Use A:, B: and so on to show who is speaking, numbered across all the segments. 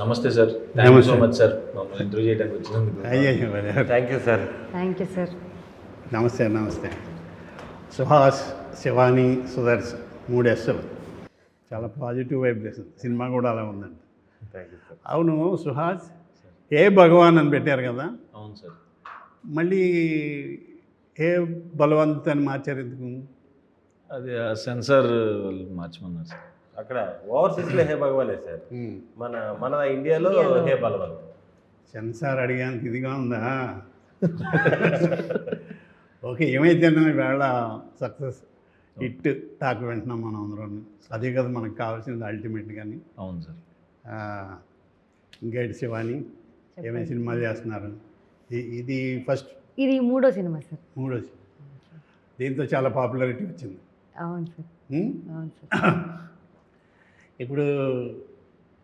A: నమస్తే sir, thank you so much sir మమ్మల్ని interview చేయడానికి వచ్చినందుకు.
B: Thank you sir.
C: Thank you sir.
D: నమస్తే నమస్తే. సుహాస్, శివాని, సుదర్శన్ 3 Sలు. చాలా పాజిటివ్ వైబ్రేషన్. సినిమా కూడా అలా ఉందండి.
B: Thank you sir.
D: అవును సుహాస్, ఏ భగవాన్ అని పెట్టారు కదా,
A: అవును సార్.
D: మళ్ళీ ఏ బలవంత్ అని మార్చారు ఎందుకు?
A: అది ఆ సెన్సార్ వాళ్ళు మార్చమన్నారు సార్.
B: అక్కడ ఓవర్సీస్లో హే భగవానే సార్, మన ఇండియాలో హే బలవంత్.
D: సెన్సార్ అడిగానికి ఇదిగా ఉందా? ఓకే, ఏమైతేనే వేళ సక్సెస్ హిట్ టాక్ వింటున్నాం మనం అందరం. అదే కదా మనకు కావాల్సింది అల్టిమేట్. కానీ
A: అవును సార్.
D: ఇంకేంటి శివాని, ఏమైనా సినిమాలు చేస్తున్నారు? ఇది ఫస్ట్,
C: ఇది 3వ సినిమా సార్.
D: 3వ సినిమా. దీంతో చాలా పాపులారిటీ వచ్చింది.
C: అవును సార్. అవును సార్.
D: ఇప్పుడు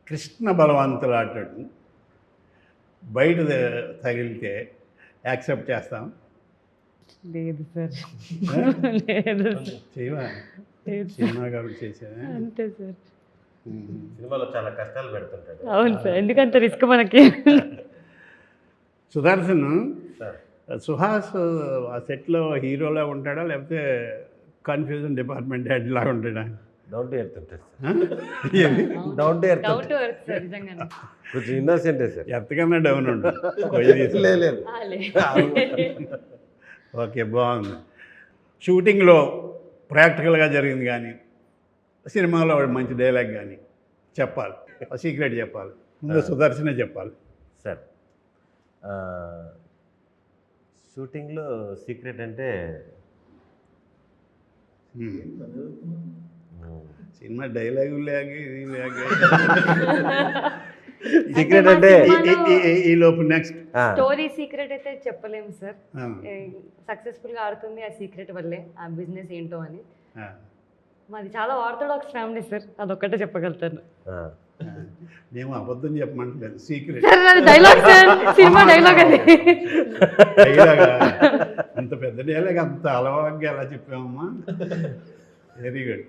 D: కృష్ణ బలవంతులు ఆటాడు బయట తగిలితే యాక్సెప్ట్ చేస్తాం?
C: లేదు సార్. లేదు
D: చేయవా? సినిమా కాబట్టి చేసా
C: అంతే సార్.
B: సినిమాలో చాలా కష్టాలు పెడుతుంటాడు.
C: అవును సార్, ఎందుకంత రిస్క్ మనకి.
D: సుదర్శన్,
B: సార్
D: సుహాస్ ఆ సెట్లో హీరోలా ఉంటాడా లేకపోతే కన్ఫ్యూజన్ డిపార్ట్మెంట్ హెడ్ లాగా ఉంటాడా?
B: డౌన్ టు ఎర్త్ ఉంటుంది sir. Down to earth
C: doubt sir, నిజంగానే.
B: కొంచెం ఇన్నోసెంటే సార్.
D: ఎంతకన్నా డౌన్ ఉంటుంది.
B: లేదు.
D: ఓకే, బాగుంది. షూటింగ్లో ప్రాక్టికల్గా జరిగింది కానీ సినిమాలో మంచి డైలాగ్ కానీ చెప్పాలి, సీక్రెట్ చెప్పాలి. ముందు సుదర్శనే చెప్పాలి
B: సార్. షూటింగ్లో సీక్రెట్ అంటే
D: సినిమా డైలాగు లేక ఇది లేక
B: సీక్రెట్ అంటే
D: ఈ లోపు నెక్స్ట్
C: స్టోరీ సీక్రెట్ అయితే చెప్పలేము సార్. సక్సెస్ఫుల్గా ఆడుతుంది ఆ సీక్రెట్ వల్లే, ఆ బిజినెస్ ఏంటో అని. మాది చాలా ఆర్థోడాక్స్ ఫ్యామిలీ సార్, అదొక్కటే చెప్పగలుగుతాను.
D: మేము అబద్ధం చెప్పమంటలేదు, secret.
C: Dialogue sir, cinema dialogue అది.
D: డైలాగ్ అంత పెద్ద డైలాగ్ అంత అలవాటుగా ఎలా చెప్పామమ్మా? Very good.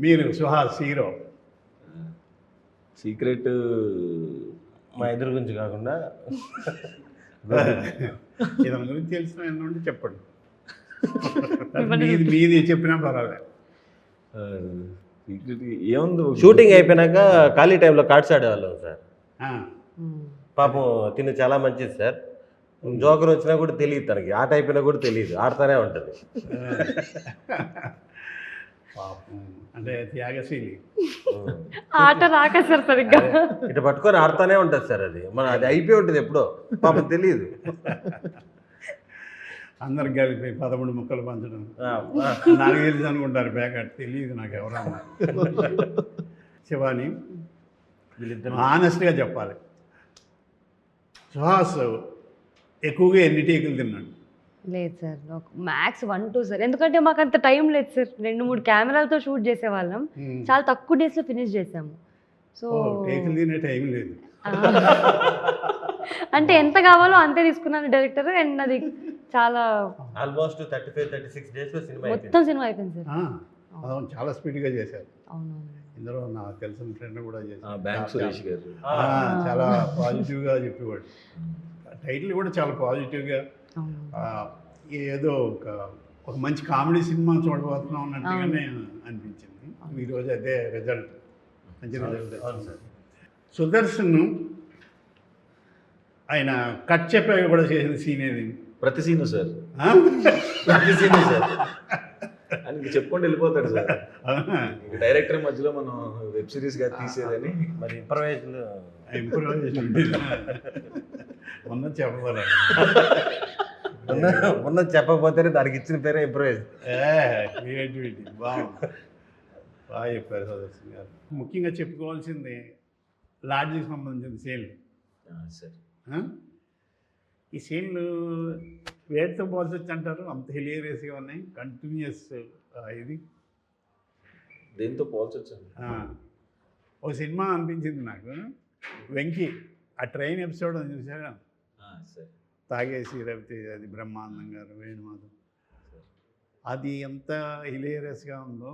D: మీరు సుహాస్ హీరో,
A: సీక్రెట్
B: మా ఇద్దరు గురించి కాకుండా
D: ఇతని గురించి తెలిసిన ఎన్నుండి చెప్పండి. మీది చెప్పినా పర్వాలేదు.
A: సీక్రెట్ ఏముంది,
B: షూటింగ్ అయిపోయినాక ఖాళీ టైంలో కార్డ్స్ ఆడేవాళ్ళం సార్. పాపం తిను చాలా మంచిది సార్. జోకర్ వచ్చినా కూడా తెలియదు తనకి, ఆట అయిపోయినా కూడా తెలియదు, ఆడుతూనే ఉంటుంది.
D: పాపం అంటే త్యాగశీలి.
C: ఆట రాక సార్ సరిగ్గా
B: ఇటు పట్టుకొని ఆడుతూనే ఉంటుంది సార్. అది అయిపోయి ఉంటుంది ఎప్పుడో, పాపం తెలియదు.
D: అందరికి కలిపి 13 ముక్కలు పంచడం నాకు తెలుసు అనుకుంటారు, బ్యాకట్ తెలియదు నాకు ఎవరన్నా. శివాని, ఆనెస్ట్గా చెప్పాలి, సుహాస్ ఎక్కువగా ఎన్ని టేకులు తిన్నాడు?
C: లేదు సార్, మ్యాక్స్ 1-2 సార్. ఎందుకంటే మాకు అంత టైం లేదు సార్. 2-3 కెమెరాలతో షూట్ చేసేవాళ్ళం, చాలా తక్కువ డేస్లో ఫినిష్ చేసాము. సో
D: టేకులు తినే టైం లేదు.
C: అంటే ఎంత కావాలో అంతే తీసుకున్నాను డైరెక్టర్. అండ్ అది చాలా
B: ఆల్మోస్ట్ 35-36 డేస్లో సినిమా
C: మొత్తం సినిమా అయిపోయింది సార్.
D: అవును, చాలా స్పీడ్గా చేశారు.
C: అవునవును.
D: ఇందులో నాకు తెలిసిన ఫ్రెండ్ కూడా చేశారు,
A: బ్యాంక్ సురేష్ గారు.
D: చాలా పాజిటివ్గా చెప్పేవాడు. టైటిల్ కూడా చాలా పాజిటివ్గా, ఏదో ఒక మంచి కామెడీ సినిమా చూడబోతున్నాం అన్నట్టుగానే అనిపించింది. ఈరోజు అదే రిజల్ట్, మంచి రిజల్ట్. సుదర్శన్ ఆయన కట్ చెప్పాక కూడా చేసిన సీన్ ఏది?
A: ప్రతి సీను సార్, ప్రతి సీను సార్. ఆయనకి చెప్పుకుంటూ వెళ్ళిపోతాడు సార్. డైరెక్టర్ మధ్యలో మనం వెబ్ సిరీస్గా తీసేదని
B: మరి ఇంప్రవైజేషన్
D: ఉన్నది చెప్పగలరు.
B: ఉన్నది చెప్పకపోతేనే దానికి ఇచ్చిన పేరే ఇంప్రవైజ్.
D: క్రియేటివిటీ బాగుంది, బాగా చెప్పారు సుదర్శన్ గారు. ముఖ్యంగా చెప్పుకోవాల్సింది లాడ్జికి సంబంధించిన సీన్లు
A: సార్.
D: ఈ సీన్లు వేటితో పోల్చొచ్చు అంటారు? అంత హిలేరియస్గా ఉన్నాయి, కంటిన్యూస్. ఇది
A: దేంతో పోల్చొచ్చు?
D: ఒక సినిమా అనిపించింది నాకు, వెంకీ ఆ ట్రైన్ ఎపిసోడ్ అని చూసారా? తాగేసి రవితేజ, అది బ్రహ్మానందం గారు, వేణుమాధవ్, అది ఎంత హిలేరియస్గా ఉందో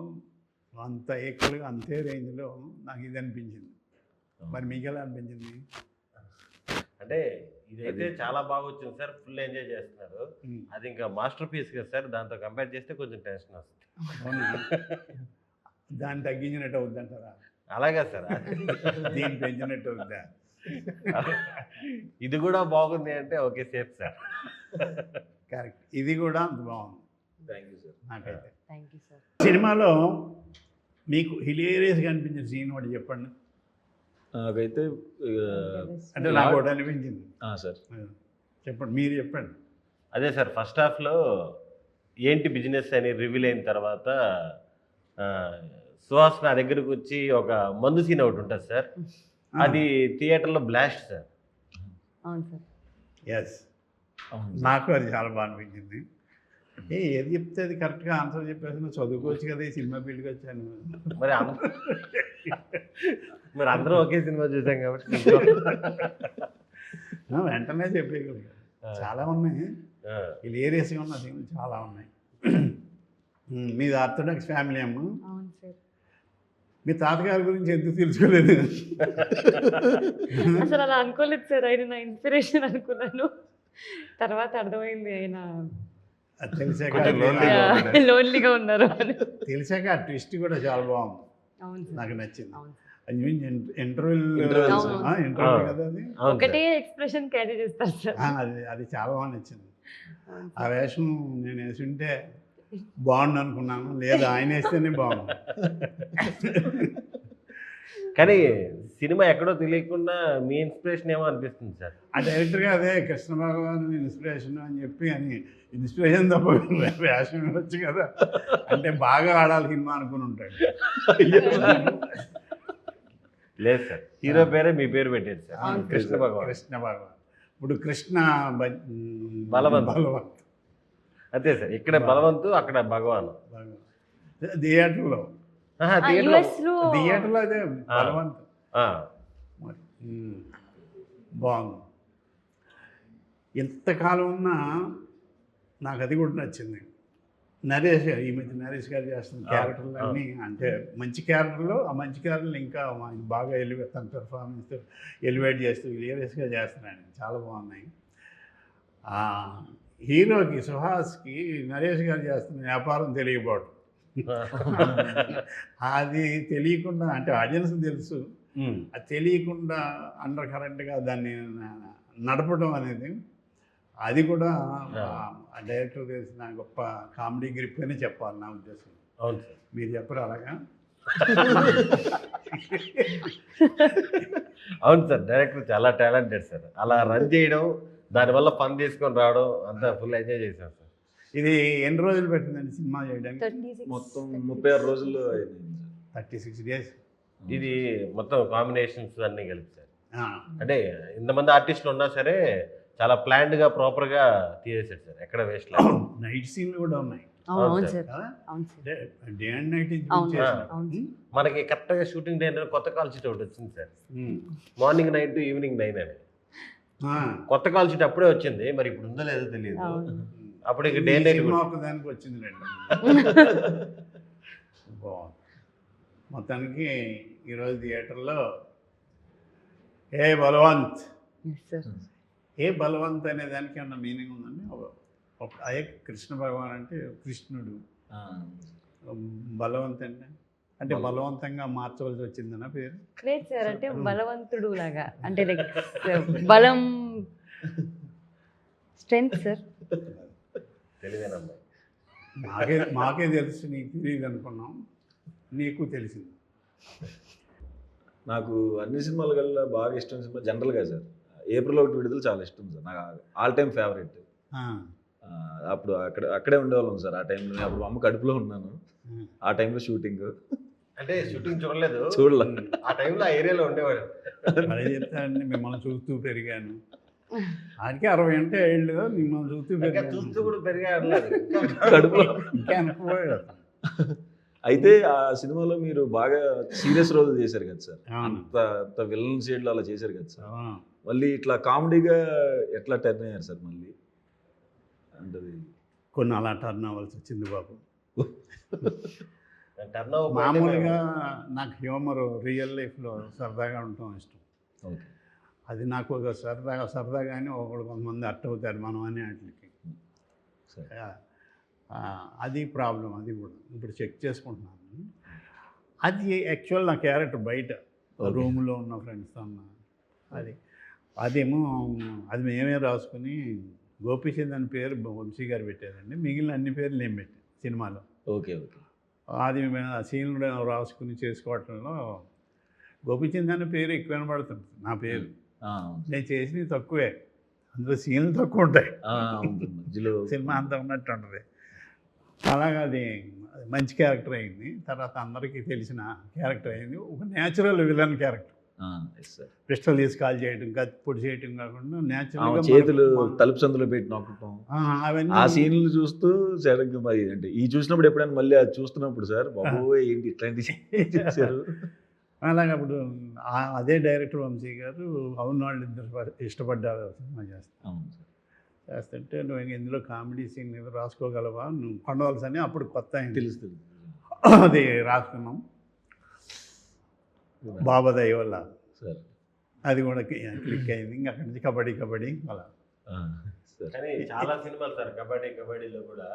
D: అంత ఈక్వల్గా అంతే రేంజ్లో నాకు ఇది అనిపించింది. మరి మీకు ఎలా అనిపించింది?
B: అంటే ఇదైతే చాలా బాగా వచ్చింది సార్, ఫుల్ ఎంజాయ్ చేస్తున్నారు. అది ఇంకా మాస్టర్ పీస్ కదా సార్, దాంతో కంపేర్ చేస్తే కొంచెం టెన్షన్ వస్తుంది.
D: అవునా? దాన్ని తగ్గించినట్టు అవుద్దంటారా?
B: అలాగే సార్.
D: దీన్ని పెంచినట్టు అవుద్దా?
B: ఇది కూడా బాగుంది అంటే ఓకే సేఫ్ సార్.
D: కరెక్ట్, ఇది కూడా అంత బాగుంది
A: థ్యాంక్ యూ సార్.
D: నాకైతే.
C: Thank you sir.
D: సినిమాలో మీకు హిలేరియస్గా అనిపించిన సీన్ ఒకటి చెప్పండి.
A: నాకైతే
D: అంటే నాకు ఒకటి అనిపించింది.
A: సార్
D: చెప్పండి, మీరు చెప్పండి.
B: అదే సార్, ఫస్ట్ హాఫ్లో ఏంటి బిజినెస్ అని రివీల్ అయిన తర్వాత సుహాస్ నా దగ్గరకు వచ్చి ఒక మందు సీన్ ఒకటి ఉంటుంది సార్, అది థియేటర్లో బ్లాస్ట్ సార్.
C: అవును సార్.
D: ఎస్, నాకు అది చాలా బాగా అనిపించింది. ఏది చెప్తే అది కరెక్ట్గా ఆన్సర్ చెప్పేసి నువ్వు చదువుకోవచ్చు కదా, ఈ సినిమా ఫీల్డ్కి వచ్చాను.
B: మరి అందరూ ఒకే సినిమా చూసాం కాబట్టి
D: వెంటనే చెప్పేయగలిగా. చాలా ఉన్నాయి, హిలేరియస్గా ఉన్న సీన్లు చాలా ఉన్నాయి. మీది ఆర్థోడాక్స్ ఫ్యామిలీ అమ్మ.
C: అవును సార్.
D: మీ తాతగారి గురించి ఎందుకు తెలుసుకోలేదు?
C: అసలు అలా అనుకోలేదు సార్, ఆయన నా ఇన్స్పిరేషన్ అనుకున్నాను, తర్వాత అర్థమైంది ఆయన
D: అది తెలిసాక
C: లోన్లీగా ఉన్నారు అని.
D: తెలిసాక ఆ ట్విస్ట్ కూడా చాలా బాగుంది.
C: అవును సార్.
D: నాకు నచ్చింది.
C: అవును సార్.
D: ఇంటర్వ్యూ కదా అది.
C: ఒకటే ఎక్స్ప్రెషన్ క్యారీ చేస్తారు సార్.
D: అది చాలా బాగా నచ్చింది. ఆ వేషం నేను వేసి ఉంటే బాగుండు అనుకున్నాను, లేదు ఆయన వేస్తేనే బాగుంది.
B: కానీ సినిమా ఎక్కడో తెలియకుండా మీ ఇన్స్పిరేషన్ ఏమో అనిపిస్తుంది సార్.
D: ఆ డైరెక్టర్గా అదే కృష్ణ భగవాన్ ఇన్స్పిరేషన్ అని చెప్పి అని ఇన్స్పిరేషన్ తప్ప వేషం ఇవ్వచ్చు కదా, అంటే బాగా ఆడాలి సినిమా అనుకుని ఉంటాడు.
B: లేదు సార్, హీరో పేరే మీ పేరు పెట్టారు సార్, కృష్ణ భగవాన్.
D: కృష్ణ భగవాన్. ఇప్పుడు కృష్ణ
B: బలవంత్. అంతే సార్, ఇక్కడ బలవంతు, అక్కడ భగవాన్.
D: థియేటర్లో థియేటర్లో అదే బలవంత్. బాగుంది. ఎంతకాలం ఉన్నా నాకు అది కూడా నచ్చింది. నరేష్ గారు, ఈ మధ్య నరేష్ గారు చేస్తున్న క్యారెక్టర్లు అన్నీ అంటే మంచి క్యారెక్టర్లు, ఆ మంచి క్యారెక్టర్లు ఇంకా బాగా తన పెర్ఫార్మెన్స్ ఎలివేట్ చేస్తూ హిలేరియస్గా చేస్తున్నాడు, చాలా బాగున్నాయి. హీరోకి సుహాస్కి నరేష్ గారు చేస్తున్న వ్యాపారం తెలియకపోవడం, అది తెలియకుండా, అంటే ఆడియన్స్ తెలుసు, అది తెలియకుండా అండర్ కరెంట్గా దాన్ని నడపడం అనేది, అది కూడా డైరెక్టర్ తెలిసిన గొప్ప కామెడీ గ్రిప్ అని చెప్పాలి నా ఉద్దేశం.
B: అవును సార్.
D: మీరు చెప్పరు అలాగా?
B: అవును సార్, డైరెక్టర్ చాలా టాలెంటెడ్ సార్. అలా రన్ చేయడం, దానివల్ల పని తీసుకొని రావడం అంతా ఫుల్ ఎంజాయ్ చేశాం సార్.
D: ఇది ఎన్ని రోజులు పెట్టిందండి సినిమా చేయడానికి?
A: మొత్తం 36 రోజుల్లో
D: 36 డేస్.
B: ఇది మొత్తం కాంబినేషన్స్ అన్నీ కలిపి సార్. అంటే ఇంతమంది ఆర్టిస్టులు ఉన్నా సరే చాలా ప్లాన్డ్గా ప్రాపర్గా తీసేసాడు సార్, ఎక్కడ వేస్ట్ లేదు.
D: నైట్ సీన్లు కూడా ఉన్నాయి.
C: అవును సార్.
D: Day and night.
B: మనకి కరెక్ట్గా షూటింగ్ డే కొత్త కాల్ షీట్ ఒకటి వచ్చింది సార్, మార్నింగ్ 9 to ఈవినింగ్ 9 అని. కొత్త కాల్ షీట్ అప్పుడే వచ్చింది, మరి ఇప్పుడు ఉందో లేదో తెలియదు. అప్పుడు ఇక డే నైట్
D: దానికి వచ్చింది రెండు. మొత్తానికి ఈరోజు థియేటర్లో ఏ బలవంత్, ఏ బలవంత్ అనే దానికి ఏమన్నా మీనింగ్ ఉందండి? అదే కృష్ణ భగవాన్ అంటే కృష్ణుడు, బలవంత్ అంటే బలవంతంగా మార్చవలసి వచ్చిందన్న పేరు?
C: లేదు సార్, అంటే బలవంతుడు లాగా, అంటే లైక్ బలం, స్ట్రెంగ్త్ సార్.
B: తెలియదేనమ్మా,
D: మాకే తెలుసు, నీకు తెలియదు అనుకున్నాం, నీకు తెలిసింది.
A: నాకు అన్ని సినిమాల కల్లా బాగా ఇష్టం సినిమా జనరల్గా సార్ ఏప్రిల్ 1 విడుదల చాలా ఇష్టం సార్, నాకు ఆల్ టైమ్ ఫేవరెట్. అప్పుడు అక్కడే ఉండేవాళ్ళం సార్ ఆ టైంలో. నేను అప్పుడు అమ్మ కడుపులో ఉన్నాను ఆ టైంలో షూటింగ్.
B: అంటే షూటింగ్ చూడలేదు,
A: చూడలే.
B: ఆ టైంలో ఆ ఏరియాలో ఉండేవాడు.
D: అదే చెప్తానండి, మిమ్మల్ని చూస్తూ పెరిగాను. ఆయనకి 60 అంటే ఏళ్ళు, మిమ్మల్ని చూస్తూ
B: కూడా పెరిగా
A: కడుపులో.
D: ఇంకా అనుకోలేదు.
A: అయితే ఆ సినిమాలో మీరు బాగా సీరియస్ రోల్ చేశారు కదా సార్, అంత విలన్ షేడ్లో అలా చేశారు కదా సార్. మళ్ళీ ఇట్లా కామెడీగా ఎట్లా టర్న్ అయ్యారు సార్ మళ్ళీ? అంటే
D: కొన్ని అలా టర్న్ అవ్వాల్సి వచ్చింది బాబు.
B: టర్న్ ఓవర్
D: మామూలుగా నాకు హ్యూమర్ రియల్ లైఫ్లో సరదాగా ఉండటం ఇష్టం.
A: ఓకే.
D: అది నాకు ఒక సరదాగానే ఒకడు కొంతమంది అర్ట్ అవుతారు మనం అనే వాటికి.
A: సరే.
D: అది ప్రాబ్లం. అది కూడా ఇప్పుడు చెక్ చేసుకుంటున్నాను. అది యాక్చువల్ నా క్యారెక్టర్ బయట రూమ్లో ఉన్న ఫ్రెండ్స్తో ఉన్న అదేమో అది మేమే రాసుకుని గోపీచంద్ అని పేరు వంశీ గారు పెట్టారండి. మిగిలిన అన్ని పేర్లు నేను పెట్టాను సినిమాలో.
A: ఓకే. ఓకే.
D: అది సీన్లు రాసుకుని చేసుకోవటంలో గోపీచంద్ అనే పేరు ఎక్కువ వినబడుతుంది. నా పేరు నేను చేసినవి తక్కువే, అందులో సీన్లు తక్కువ ఉంటాయి.
A: మధ్యలో
D: సినిమా అంతా ఉన్నట్టు ఉంటుంది. అలాగా అది మంచి క్యారెక్టర్ అయింది. తర్వాత అందరికీ తెలిసిన క్యారెక్టర్ అయింది. ఒక న్యాచురల్ విలన్ క్యారెక్టర్. పిస్టల్ తీసి కాల్ చేయడం, పొడి చేయడం కాకుండా న్యాచురల్
A: చేతులు తలుపు సందులో పెట్టి నొక్కటం,
D: అవన్నీ
A: ఆ సీన్లు చూస్తూ సడన్గా మరి అంటే ఈ చూసినప్పుడు ఎప్పుడైనా మళ్ళీ అది చూస్తున్నప్పుడు సార్ బాబోయ్ ఏంటి ఇట్లాంటి చేశారు.
D: అలాగే అప్పుడు అదే డైరెక్టర్ వంశీ గారు అవును వాళ్ళు ఇద్దరు ఇష్టపడ్డారు సినిమా చేస్తుంటే నువ్వు ఇందులో కామెడీ సీన్ ఏదో రాసుకోగలవా, నువ్వు కొండవలసి అని అప్పుడు కొత్త అయింది తెలుస్తుంది. అది రాసుకున్నాం బాబా దయ వల్ల.
A: సార్
D: అది కూడా క్లిక్ అయింది. ఇంకా అక్కడి నుంచి కబడ్డీ అలా.
B: కానీ చాలా సినిమాలు సార్ కబడ్డీలో కూడా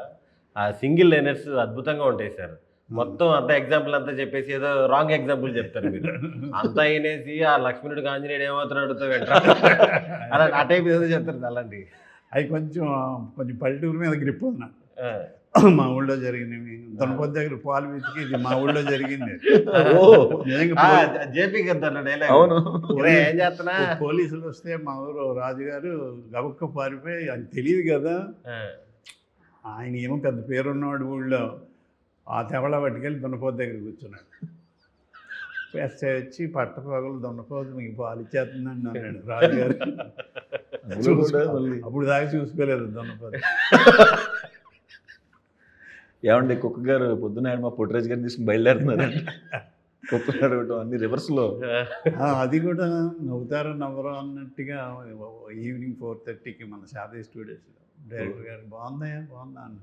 B: ఆ సింగిల్ లైనర్స్ అద్భుతంగా ఉంటాయి సార్. మొత్తం అంతా ఎగ్జాంపుల్ అంతా చెప్పేసి ఏదో రాంగ్ ఎగ్జాంపుల్ చెప్తారు మీరు. అంతా అయినేసి ఆ లక్ష్మణుడికి ఆంజనేయుడు ఏమవుతున్నాడుతో అలా ఆ టైప్ ఏదో చెప్తారు. అలాంటివి
D: అవి కొంచెం పల్లెటూరు మీద గ్రిప్ ఉంది నాకు. మా ఊళ్ళో జరిగినవి దొనపొద్దు దగ్గర పాలు వెతికి ఇది మా ఊళ్ళో జరిగింది.
B: జేపీ గారు ఏం చేస్తున్నా
D: పోలీసులు వస్తే మా ఊరు రాజుగారు గబుక్క పారిపోయి అది తెలియదు కదా, ఆయన ఏమో పెద్ద పేరున్నవాడు ఊళ్ళో. ఆ తెవళ పట్టుకెళ్ళి దొనపోతు దగ్గర కూర్చున్నాడు. ఎస్ఐ వచ్చి పట్టపగలు దొనపోతు మీకు పాలు ఇచ్చేస్తుందండి అన్నాడు రాజుగారు. అప్పుడు దాకా చూసుకోలేదు దొనపోతు.
A: ఏమండి కుక్క గారు పొద్దున్న మా పుట్టరాజు గారిని తీసుకుని బయలుదేరుతున్నారు. కుక్కలు అడగటం అన్ని రివర్స్లో.
D: అది కూడా నవ్వుతారో నవ్వరో అన్నట్టుగా ఈవినింగ్ 4:30కి మన శారదీ స్టూడియోస్లో డైరెక్టర్ గారు బాగుందా అన్న.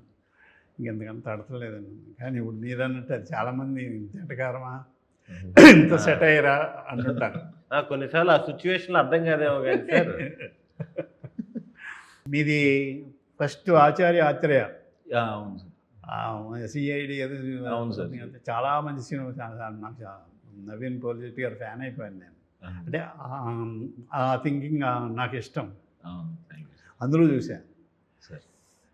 D: ఇంకెంతకంత తడతలేదండి. కానీ ఇప్పుడు మీరు అన్నట్టు అది చాలామంది ఇంతకారమా ఇంత సెట్ అయ్యారా అంటుంటారు.
B: కొన్నిసార్లు ఆ సిచ్యువేషన్లో అర్థం కాదేమో కానీ సార్.
D: మీది ఫస్ట్ ఆచార్య ఆత్రేయ
A: అవును
D: సిఐడి ఏదో
A: అవును సార్.
D: చాలా మంచి సినిమా. నాకు నవీన్ పోలిశెట్టి గారు ఫ్యాన్ అయిపోయాను నేను. అంటే ఆ థింకింగ్ నాకు ఇష్టం. అందులో చూశాను.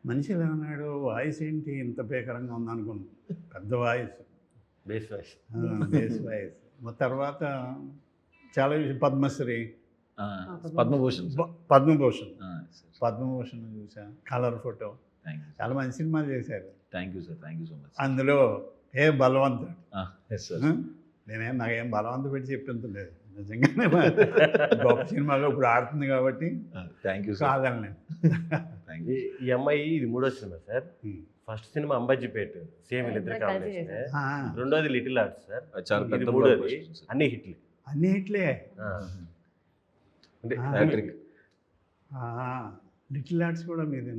D: మనిషి అన్నాడు వాయిస్ ఏంటి ఇంత భీకరంగా ఉందనుకున్నాను. పెద్ద వాయిస్,
B: బేస్ వాయిస్.
D: తర్వాత చాలా పద్మశ్రీ, పద్మభూషణ్ చూసా, కలర్ ఫోటో, చాలా మంచి సినిమాలు చేశారు.
A: Thank you sir, thank you so much.
D: అందులో ఏ బలవంతుడు, నాకేం బలవంతం పెట్టి చెప్పించలేదు, నిజంగానే గొప్ప సినిమాగా ఇప్పుడు ఆడుతుంది కాబట్టి
A: థ్యాంక్ యూ
D: కాదని.
B: ఈ అమ్మాయి ఇది 3వ cinema sir. First cinema Ambajipeta, same ఇద్దరు కాంబినేషన్. రెండోది లిటిల్ ఆర్ట్స్ సార్. ఇది 3వది. అన్ని హిట్లే.
A: అంటే
D: లిటిల్ ఆర్ట్స్ కూడా మీరు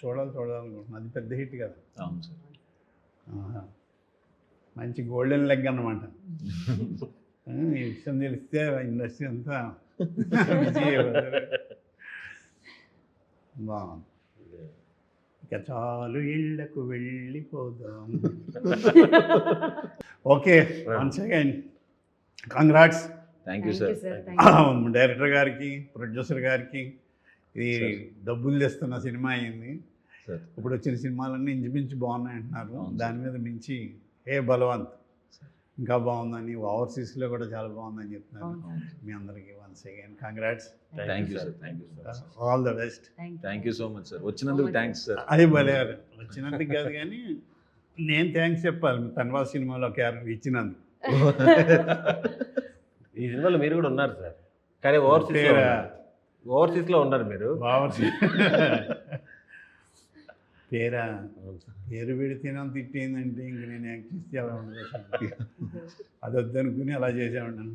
D: చూడాలనుకుంటున్నాను. అది పెద్ద హిట్ కదా.
A: అవును సార్.
D: మంచి గోల్డెన్ లెగ్ అన్నమాట. ఈ విషయం తెలిస్తే ఇండస్ట్రీ అంతా బాగుంది. ఇక చాలు ఇళ్లకు వెళ్ళిపోదాం. Okay, once again congrats.
A: Thank you sir.
D: Director గారికి, ప్రొడ్యూసర్ గారికి. ఇది డబ్బులు తెస్తున్న సినిమా అయింది. ఇప్పుడు వచ్చిన సినిమాలన్నీ ఇంచుమించు బాగున్నాయి అంటున్నారు. దాని మీద మించి ఏ బలవంత్ ఇంకా బాగుందని, ఓవర్సీస్లో కూడా చాలా బాగుందని చెప్తున్నారు. మీ అందరికీ once again congrats.
A: Thank you sir. Thank you sir.
D: All the best.
A: Thank you so much sir. వచ్చినందుకు థ్యాంక్స్ సార్.
D: అది భలే, వచ్చినందుకు కాదు కానీ నేను థ్యాంక్స్ చెప్పాలి తన్వాస్ సినిమాలో క్యారెక్టర్ ఇచ్చినందుకు.
B: ఈ సినిమాలో మీరు కూడా ఉన్నారు సార్, కానీ ఓవర్సీస్లో ఉన్నారు మీరు. పేరు పెడితేనే తిట్టేందంటే ఇంక నేను యాక్ట్ చేస్తే అలా ఉండదు. అది వద్దనుకుని అలా చేసామన్నాను.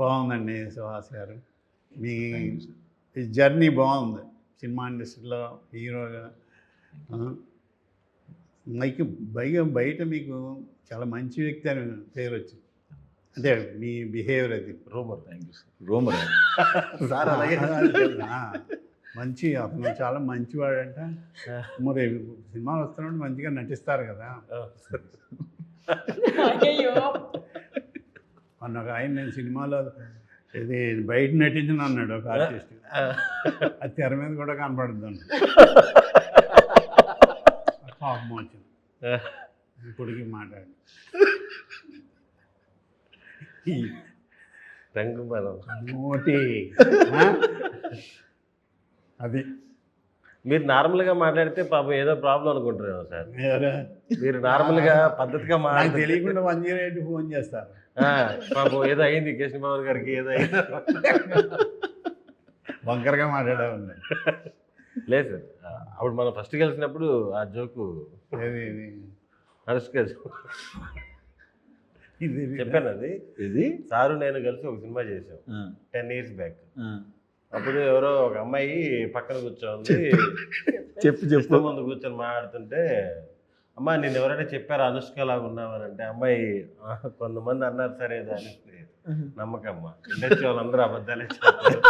B: బాగుందండి సుహాస్ గారు, మీ జర్నీ బాగుంది సినిమా ఇండస్ట్రీలో హీరోగా.
D: మీకు బయట మీకు చాలా మంచి వ్యక్తి అని పేరు వచ్చింది, అంటే మీ బిహేవియర్ అది.
B: Rumour.
A: Thank you sir. Rumour
B: sir అలాగే
D: మంచి, అతను చాలా మంచివాడంట. మరి సినిమాలు వస్తున్నప్పుడు మంచిగా నటిస్తారు కదా. మొన్న ఒక ఆయన నేను సినిమాలో ఇది బయట నటించిన అన్నాడు ఒక ఆర్టిస్ట్, అది తెర మీద కూడా కనపడుతుంది. కోపం వచ్చింది, ఇప్పటికి మాట్లాడి
B: రంగు బలం.
D: నోటి అది
B: మీరు నార్మల్గా మాట్లాడితే పాపం ఏదో ప్రాబ్లం అనుకుంటారేమో సార్.
D: ఎవరు?
B: మీరు నార్మల్గా పద్ధతిగా
D: నాకు
B: మాట్లాడితే
D: తెలియకుండా 108 ఫోన్ చేస్తారు.
B: పాపం ఏదో అయింది కృష్ణబాబు గారికి, ఏదో అయింది.
D: వంకరగా మాట్లాడేవాడిని.
B: లేదు సార్, అప్పుడు మనం ఫస్ట్ కలిసినప్పుడు ఆ జోకు
D: ఏది ఇది
B: అనుష్క
D: ఇది
B: చెప్పాను. అది
A: ఇది
B: సారు నేను కలిసి ఒక సినిమా చేసాం 10 years బ్యాక్. అప్పుడు ఎవరో ఒక అమ్మాయి పక్కన కూర్చోంది,
A: చెప్పు
B: ముందు కూర్చొని మాట్లాడుతుంటే, అమ్మా నేను ఎవరైనా చెప్పారు అనుష్క లాగా ఉన్నామని అంటే, అమ్మాయి కొంతమంది అన్నారు సరే దాని నమ్మకమ్మ, ఇండస్ట్రీ వాళ్ళందరూ అబద్ధాలే చెప్తారు.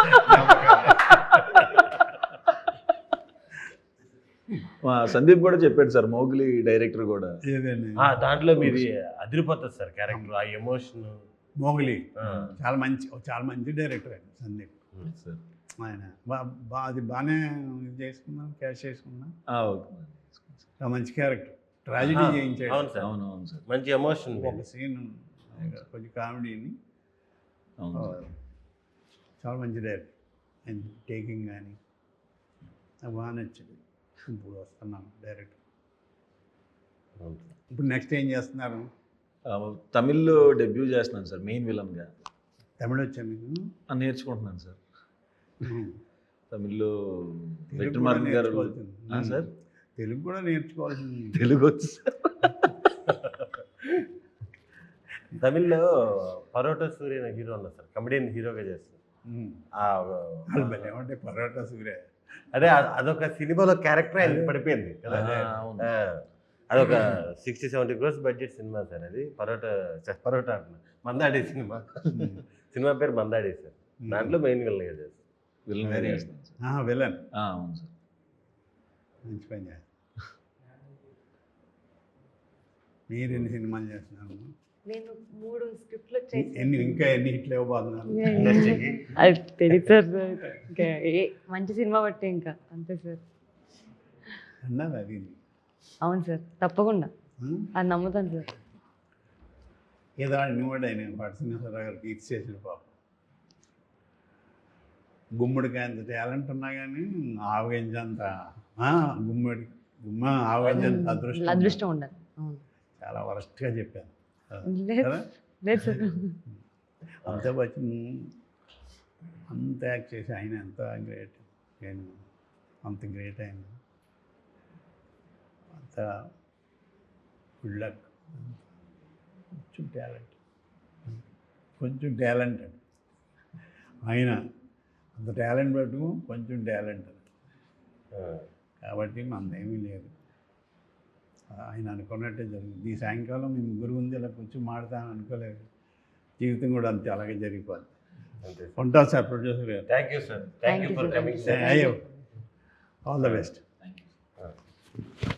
A: సందీప్ కూడా చెప్పాడు సార్, మౌగ్లీ డైరెక్టర్ కూడా.
D: ఏదండి
B: దాంట్లో మీది అదిరిపోతుంది సార్ క్యారెక్టర్, ఆ ఎమోషన్.
D: మోగ్లీ చాలా మంచి డైరెక్టర్ అండి సందీప్
A: సార్.
D: ఆయన. అది బాగానే ఇది చేసుకున్నాం, క్యాష్ చేసుకున్నాం. చాలా మంచి క్యారెక్టర్, ట్రాజడీ చేయించాడు.
B: అవును సార్,
A: అవును సార్.
B: మంచి ఎమోషన్.
D: ఒక సీన్ కొంచెం కామెడీని,
A: అవును
D: చాలా మంచి డైరెక్టర్. అండ్ టేకింగ్ కానీ నాకు బాగా నచ్చింది. ఇప్పుడు వస్తున్నాను డైరెక్టర్. ఇప్పుడు నెక్స్ట్ ఏం చేస్తున్నారు?
A: తమిళ్లో డెబ్యూ చేస్తున్నాను సార్, మెయిన్ విలన్గా.
D: తమిళ వచ్చా మీకు?
A: నేర్చుకుంటున్నాను సార్. తమిళ్లో
D: తెలుగు కూడా
A: వెట్రిమారన్ గారు.
D: నేర్చుకోవాల్సింది.
A: సార్
D: తెలుగు కూడా నేర్చుకోవాల్సింది.
A: తెలుగు వచ్చు సార్.
B: తమిళ్లో పరోటా సూర్య హీరో ఉన్నారు సార్, కమెడియన్ హీరోగా చేస్తారు.
D: ఏమంటే పరోటా సూర్య
B: అదే అదొక సినిమాలో క్యారెక్టర్ ఆయన పడిపోయింది కదా. అదొక 60-70 crores బడ్జెట్ సినిమా సార్ అది. పరోటా అంటున్నా, మందాడి సినిమా. సినిమా పేరు మందాడి సార్. దాంట్లో మెయిన్ విలన్గా చేస్తారు.
A: విలన్ చేస్తాను సార్.
D: విలన్.
A: అవును సార్.
D: మంచి పని చేస్తారు. మీరు ఎన్ని సినిమాలు చేస్తున్నారు?
C: నేను 3 స్క్రిప్ట్లు
D: ఇంకా ఎన్ని హిట్లు ఇవ్వబోతున్నారు?
C: అది తెలియదు సార్. ఇంకా మంచి సినిమా బట్టి ఇంకా అంతే సార్.
D: అన్నది అది.
C: అవును సార్, తప్పకుండా అది నమ్ముతాను సార్.
D: ఏదో నువ్వు ఆయన పట్టినసరావు గారికి ఇచ్చేసాడు పాపం. గుమ్మడికాయ అంత టాలెంట్ ఉన్నా కానీ ఆవగించంత ఆవగించంత
C: అదృష్టం ఉండాలి.
D: చాలా వరస్ట్గా చెప్పాను
C: లేదు లేదు సార్.
D: అంత వచ్చి అంత యాక్ట్ చేసి ఆయన ఎంత గ్రేట్. నేను అంత గ్రేట్ ఆయన, అంత గుడ్ లక్. కొంచెం టాలెంట్ ఆయన అంత టాలెంట్ పట్టుకు కొంచెం టాలెంట్ కాబట్టి మనదేమీ లేదు. ఆయన అనుకున్నట్టే జరిగింది. ఈ సాయంకాలం మీ ముగ్గురు ఉంది ఇలా కొంచెం మాడతాను అనుకోలేదు. జీవితం కూడా అంతే అలాగే జరిగిపోద్ది. ఉంటాం సార్ ప్రొడ్యూసర్ గారు.
B: Thank you sir, thank you for coming.
D: All the best.
A: Thank you.